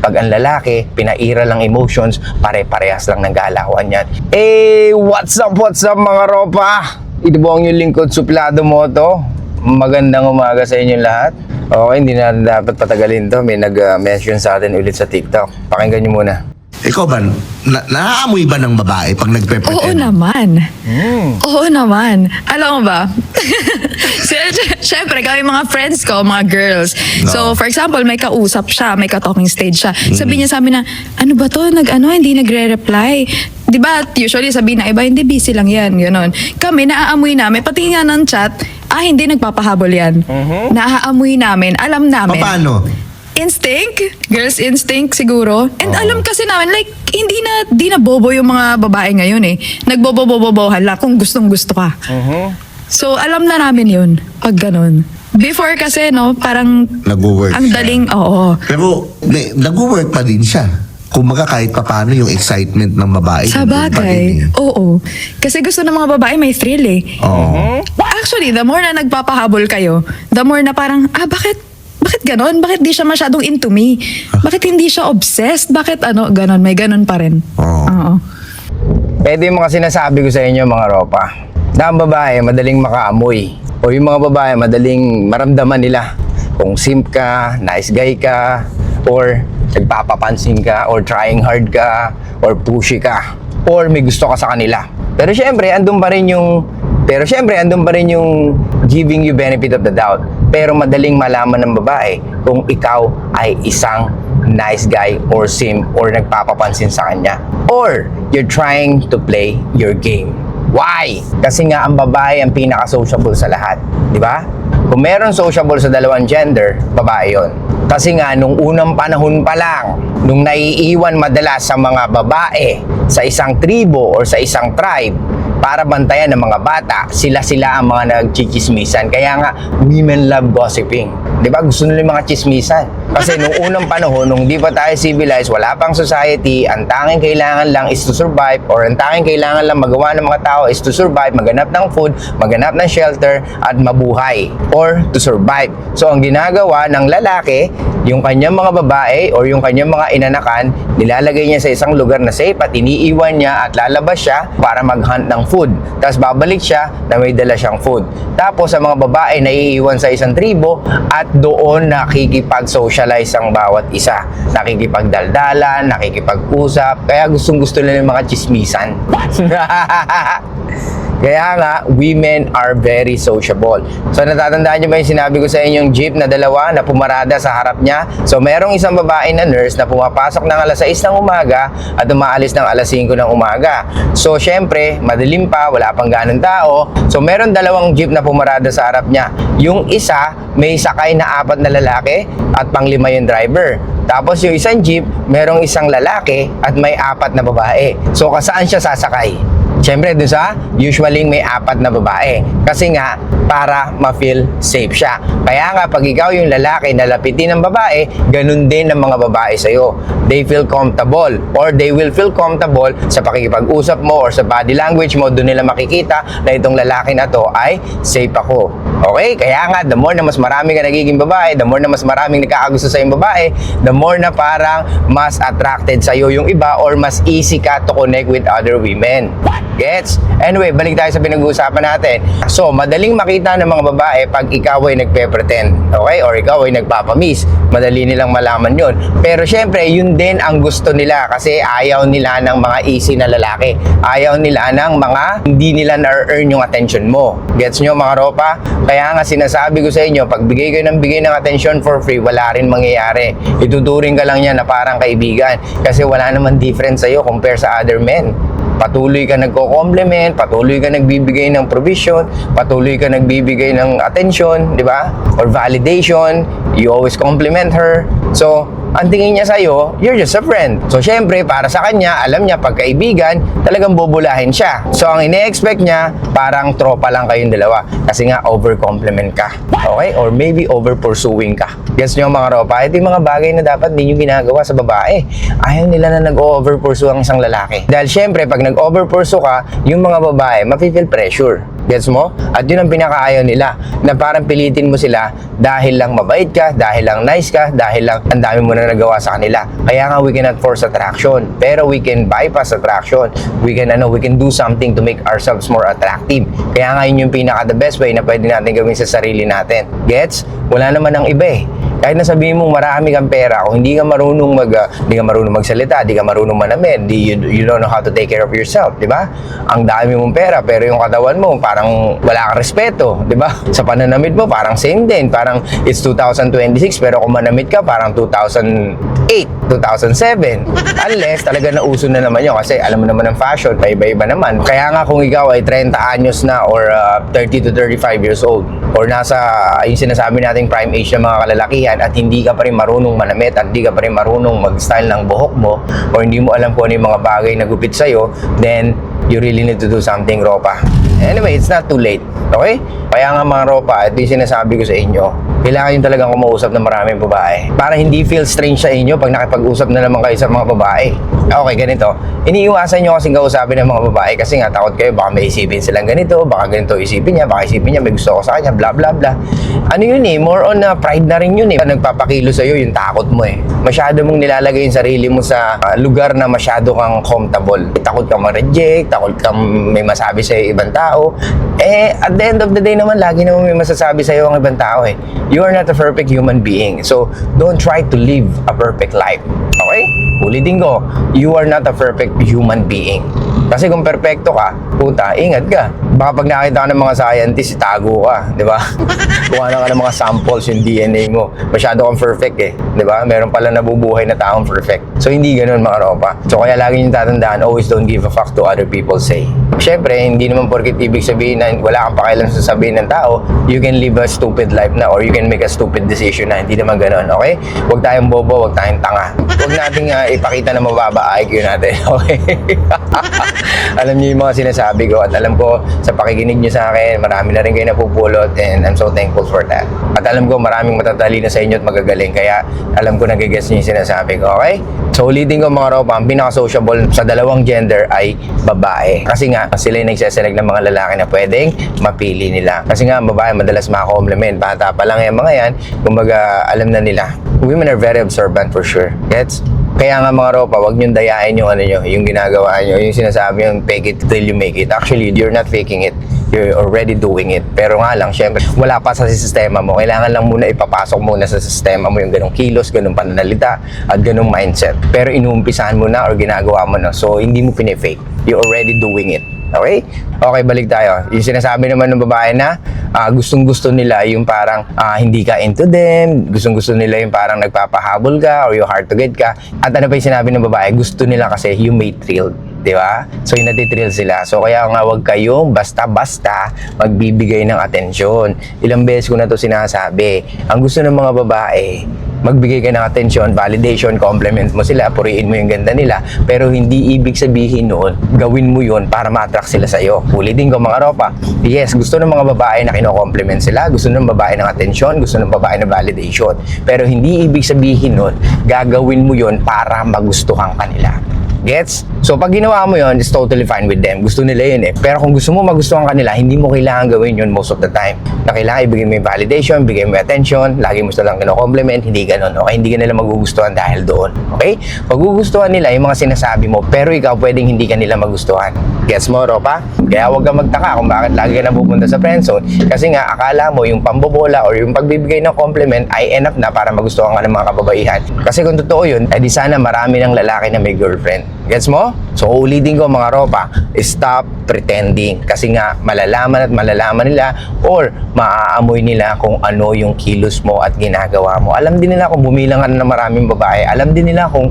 Pag ang lalaki, pinaira lang emotions, pare-parehas lang ng galawan yan. What's up mga ropa? Ito po ang yung lingkod, Suplado Moto. Magandang umaga sa inyong lahat. Okay, hindi na dapat patagalin to. May nag-mention sa atin ulit sa TikTok. Pakinggan nyo muna. Ikaw ba, naaamoy ba ng babae pag nagpe-pretend? Oo naman. Oo naman. Alam mo ba? Siyempre, kami mga friends ko, mga girls. No. So, for example, may kausap siya, may ka-talking stage siya. Sabi niya sa amin na, ano ba to? Hindi nagre-reply. Di ba, usually sabihin na iba, hindi busy lang yan, gano'n. Kami, naaamoy namin, pati nga ng chat, hindi nagpapahabol yan. Naaamoy namin, alam namin. Paano? Instinct? Girls instinct siguro. And alam kasi namin, like, di na bobo yung mga babae ngayon eh. Nagbobobobobohan lang kung gustong-gusto ka. So, alam na namin yun, pag ganun. Before kasi, no, parang Nag-work ang siya. daling, oo. Pero, nag-work pa din siya. Kumbaga kahit paano yung excitement ng babae. Sa nandun pa bagay, din eh. oo. Kasi gusto ng mga babae may thrill eh. Oo. Actually, the more na nagpapahabol kayo, the more na parang, bakit ganon? Bakit di siya masyadong into me? Bakit hindi siya obsessed? Bakit ganon? May ganon pa rin. Oo. Pwede yung mga sinasabi ko sa inyo mga ropa. Na ang babae madaling makaamoy. O yung mga babae madaling maramdaman nila. Kung simp ka, nice guy ka, or nagpapapansin ka, or trying hard ka, or pushy ka, or may gusto ka sa kanila. Pero syempre, andun pa rin yung giving you benefit of the doubt. Pero madaling malaman ng babae kung ikaw ay isang nice guy or simp or nagpapapansin sa kanya. Or you're trying to play your game. Why? Kasi nga ang babae ang pinaka-sociable sa lahat. Di ba? Kung meron sociable sa dalawang gender, babae yon. Kasi nga, nung unang panahon pa lang, nung naiiwan madalas sa mga babae sa isang tribo or sa isang tribe, para bantayan ng mga bata, sila ang mga nagchichismisan. Kaya nga, women love gossiping. Di ba? Gusto nila yung mga chismisan. Kasi nung unang panahon, nung di pa tayo civilized, wala pang society, ang tanging kailangan lang is to survive, or ang tanging kailangan lang magawa ng mga tao is to survive, maganap ng food, maganap ng shelter, at mabuhay, or to survive. So, ang ginagawa ng lalaki, yung kanyang mga babae or yung kanyang mga inanakan, nilalagay niya sa isang lugar na safe at iniiwan niya at lalabas siya para mag-hunt ng food. Tapos babalik siya na may dala siyang food. Tapos sa mga babae naiiwan sa isang tribo at doon nakikipag-socialize ang bawat isa. Nakikipagdaldalan, nakikipag-usap, kaya gustong-gusto nila yung mga chismisan. Kaya nga, women are very sociable. So, natatandaan niyo ba yung sinabi ko sa inyong jeep na dalawa na pumarada sa harap niya? So, merong isang babae na nurse na pumapasok ng alas 6 ng umaga at umaalis ng alas 5 ng umaga. So, syempre, madilim pa, wala pang ganun tao. So, meron dalawang jeep na pumarada sa harap niya. Yung isa, may sakay na 4 na lalaki at pang-5 yung driver. Tapos yung isang jeep, merong isang lalaki at may 4 na babae. So, kasaan siya sasakay? Siyempre, doon sa usually may 4 na babae. Kasi nga, para ma-feel safe siya. Kaya nga, pag ikaw yung lalaki na lapitin ng babae, ganun din ng mga babae sa'yo. They feel comfortable or they will feel comfortable sa pakikipag-usap mo or sa body language mo. Doon nila makikita na itong lalaki na to ay safe ako. Okay? Kaya nga, the more na mas marami ka nagiging babae, the more na mas maraming nakakagusto sa yung babae, the more na parang mas attracted sa'yo yung iba or mas easy ka to connect with other women. Gets? Anyway, balik tayo sa pinag-uusapan natin. So, madaling makita ng mga babae pag ikaw ay nagpe-pretend. Okay? Or ikaw ay nagpapamiss. Madali nilang malaman yun. Pero syempre, yun din ang gusto nila kasi ayaw nila ng mga easy na lalaki. Ayaw nila ng mga hindi nila na-earn yung attention mo. Gets nyo mga ropa? Kaya nga sinasabi ko sa inyo, pag bigay kayo ng bigay ng attention for free, wala rin mangyayari. Ituturing ka lang yan na parang kaibigan. Kasi wala naman difference sa'yo compare sa other men. Patuloy ka nagko-compliment, patuloy ka nagbibigay ng provision, patuloy ka nagbibigay ng attention, di ba? Or validation, you always compliment her. So, ang tingin niya sa'yo, you're just a friend. So, syempre, para sa kanya, alam niya, pagkaibigan, talagang bubulahin siya. So, ang ine-expect niya, parang tropa lang kayong dalawa. Kasi nga, over-compliment ka. Okay? Or maybe over-pursuing ka. Gets nyo mga ropa? Ito yung mga bagay na dapat din yung ginagawa sa babae. Ayaw nila na nag-over-pursue ang isang lalaki. Dahil syempre, pag nag-over-pursue ka, yung mga babae, mafe-feel pressure. Gets mo? At yun ang pinakaayaw nila, na parang pilitin mo sila dahil lang mabait ka, dahil lang nice ka, dahil lang ang dami mo na nagawa sa kanila. Kaya nga we cannot force attraction, pero we can bypass attraction. We can do something to make ourselves more attractive. Kaya nga yun yung pinaka the best way na pwede natin gawin sa sarili natin. Gets? Wala naman ang iba eh. Kahit na sabihin mo marami kang pera, kung hindi ka marunong magsalita, hindi ka marunong manamit, you don't know how to take care of yourself, di ba? Ang dami mong pera, pero yung katawan mo parang wala kang respeto, di ba? Sa pananamit mo parang same din, parang it's 2026, pero kung manamit ka parang 2008, 2007. Unless talaga nauso na naman yun, kasi alam mo naman ang fashion, iba-iba naman. Kaya nga kung ikaw ay 30 anyos na or 30 to 35 years old, or nasa yung sinasabi nating prime age ng mga kalalakihan, at hindi ka pa rin marunong manamit at hindi ka pa rin marunong mag-style ng buhok mo, or hindi mo alam kung ano yung mga bagay na gupit sa'yo, then you really need to do something, Ropa. Anyway, it's not too late. Okay? Kaya nga mga Ropa, ito yung sinasabi ko sa inyo, kailangan yung talagang kumausap ng maraming babae para hindi feel strange sa inyo pag nakipag-usap na naman kayo sa mga babae. Okay, ganito. Iniiwasan nyo kasing kausapin ng mga babae kasi nga takot kayo, baka may isipin silang ganito, baka ganito isipin niya, baka isipin niya may gusto ko sa kanya, bla bla bla. Ano yun eh, more on pride na rin yun eh. Nagpapakilo sa'yo yung takot mo eh. Masyado mong nilalagay yung sarili mo sa lugar na masyado kang comfortable. Takot kang ma-reject, takot kang may masabi sa'yo ibang tao. Eh, at the end of the day naman, lagi naman may masasabi sa'yo ang ibang tao eh. You are not a perfect human being. So, don't try to live a perfect life. Okay? Ulitin ko, you are not a perfect human being. Kasi kung perfecto ka, puta, ingat ka. Baka pag nakita ka ng mga scientist, itago ka, di ba? Kuha na ka ng mga samples yung DNA mo. Masyado kang perfect eh, di ba? Meron pala nabubuhay na taong perfect. So, hindi ganun mga Ropa. So, kaya lagi nyo tatandaan, always don't give a fuck to other people say. Siyempre, hindi naman porket ibig sabihin na wala kang pakialam sa sabihin ng tao, you can live a stupid life na, or you can make a stupid decision na. Hindi naman ganun, okay? Huwag tayong bobo, huwag tayong tanga. Huwag nating ipakita na mababa IQ natin, okay? Alam niyo yung mga sinasabi ko, at alam ko sa pakikinig niyo sa akin, marami na rin kayo napupulot, and I'm so thankful for that. At alam ko maraming matatalino sa inyo at magagaling, kaya alam ko nagigets niyo yung sinasabi ko, okay? So ulitin ko mga Ropa, ang pinaka-sociable sa dalawang gender ay babae. Kasi nga, sila yung nagseselect ng mga lalaki na pwedeng mapili nila. Kasi nga, ang babae madalas maka-compliment. Bata pa lang yung mga yan, kumbaga alam na nila. Women are very observant for sure. Gets? Kaya nga mga Ropa, wag niyong dayain yung yung ginagawa niyo, yung sinasabi yung fake it till you make it. Actually, you're not faking it. You're already doing it. Pero nga lang, syempre, wala pa sa sistema mo. Kailangan lang muna ipapasok muna sa sistema mo yung ganong kilos, ganong pananalita, at ganong mindset. Pero inuumpisahan mo na or ginagawa mo na. So, hindi mo pinifake. You're already doing it. Okay? Okay, balik tayo. Yung sinasabi naman ng babae na gustong-gusto nila yung parang hindi ka into them, gustong-gusto nila yung parang nagpapahabol ka or yung hard to get ka. At ano pa yung sinabi ng babae? Gusto nila kasi you may thrilled. Di ba? So, yung natitrill sila. So, kaya nga wag kayong basta-basta magbibigay ng atensyon. Ilang beses ko na to sinasabi. Ang gusto ng mga babae, magbigay ka ng atensyon, validation, compliment mo sila, puriin mo yung ganda nila, pero hindi ibig sabihin noon, gawin mo yun para ma-attract sila sa'yo. Ulitin ko mga Ropa, yes, gusto ng mga babae na kino-compliment sila, gusto ng babae ng atensyon, gusto ng babae ng validation, pero hindi ibig sabihin noon, gagawin mo yun para magustuhan kanila. Gets? So, pag ginawa mo yun, it's totally fine with them. Gusto nila yun eh. Pero kung gusto mo magustuhan kanila, hindi mo kailangan gawin yun most of the time. Na kailangan ibigay mo yung validation, bigay mo yung attention, lagi mo silang kino-compliment, hindi ganun. Okay? Hindi ka nila magugustuhan dahil doon. Okay? Magugustuhan nila yung mga sinasabi mo, pero ikaw pwedeng hindi ka nila magustuhan. Gets mo, Ropa? Kaya huwag kang magtaka kung bakit lagi ka napupunta sa friendzone. Kasi nga, akala mo yung pambobola or yung pagbibigay ng compliment ay enough na para magustuhan ka ng mga kababaihan. Kasi kung totoo yun, di sana marami ng lalaki na may girlfriend. Gets mo? So, ulitin ko mga Ropa, stop pretending. Kasi nga, malalaman at malalaman nila or maaamoy nila kung ano yung kilos mo at ginagawa mo. Alam din nila kung bumilang ka na ng maraming babae. Alam din nila kung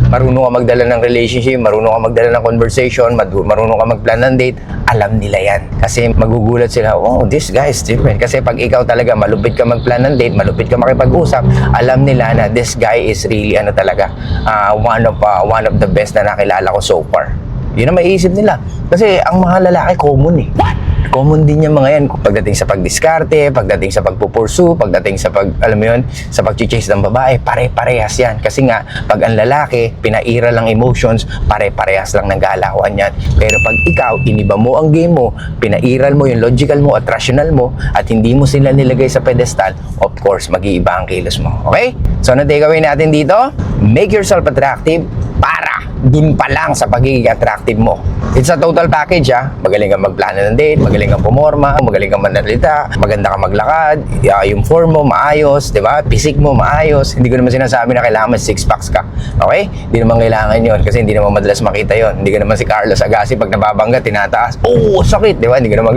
marunong ka magdala ng relationship, marunong ka magdala ng conversation, marunong ka magplan ng date. Alam nila yan. Kasi magugulat sila, oh, this guy is different. Kasi pag ikaw talaga malupit ka magplan ng date, malupit ka makipag-usap, alam nila na this guy is really talaga, one of the best na nakilala ko so far. Yun ang maiisip nila. Kasi ang mga lalaki common eh. What? Common din yung mga yan. Pagdating sa pagdiskarte, pagdating sa pagpupursue, pagdating sa alam mo yun, sa pag-chase ng babae, pare-parehas yan. Kasi nga, pag ang lalaki, pinaira lang emotions, pare-parehas lang ng galawan yan. Pero pag ikaw, iniba mo ang game mo, pinairal mo yung logical mo at rational mo, at hindi mo sila nilagay sa pedestal, of course, mag-iiba ang kilos mo. Okay? So, ano takeaway natin dito? Make yourself attractive para dun pa lang sa pagiging attractive mo. It's a total package, ha. Magaling kang magplano ng date, magaling kang pumorma, magaling kang manalita, maganda kang maglakad, yung form mo maayos, di ba? Pisik mo maayos. Hindi ko naman sinasabi na kailangan six packs ka. Okay? Hindi naman kailangan yun kasi hindi naman madalas makita yun. Hindi ka naman si Carlos Agassi pag nababangga, tinataas. Oh, sakit, di ba? Hindi ka naman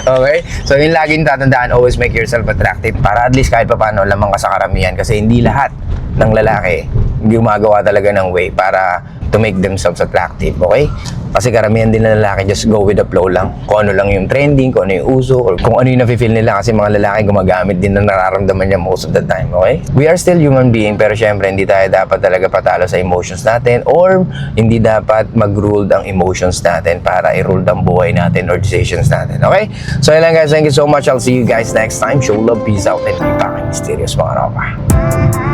Okay? So, yun laging tatandaan, always make yourself attractive para at least kahit pa paano lamang ka sa karamihan kasi hindi lahat ng lalaki gumagawa talaga ng way para to make themselves attractive, okay? Kasi karamihan din ng lalaki just go with the flow lang. Kung ano lang yung trending, kung ano yung uso, or kung ano yung nafe-feel nila kasi mga lalaki gumagamit din ng nararamdaman niya most of the time, okay? We are still human being pero syempre hindi tayo dapat talaga patalo sa emotions natin or hindi dapat mag-rule ang emotions natin para i-rule ang buhay natin or decisions natin, okay? So yun lang guys, thank you so much. I'll see you guys next time. Show love, peace out, and be back in mysterious mga ropa.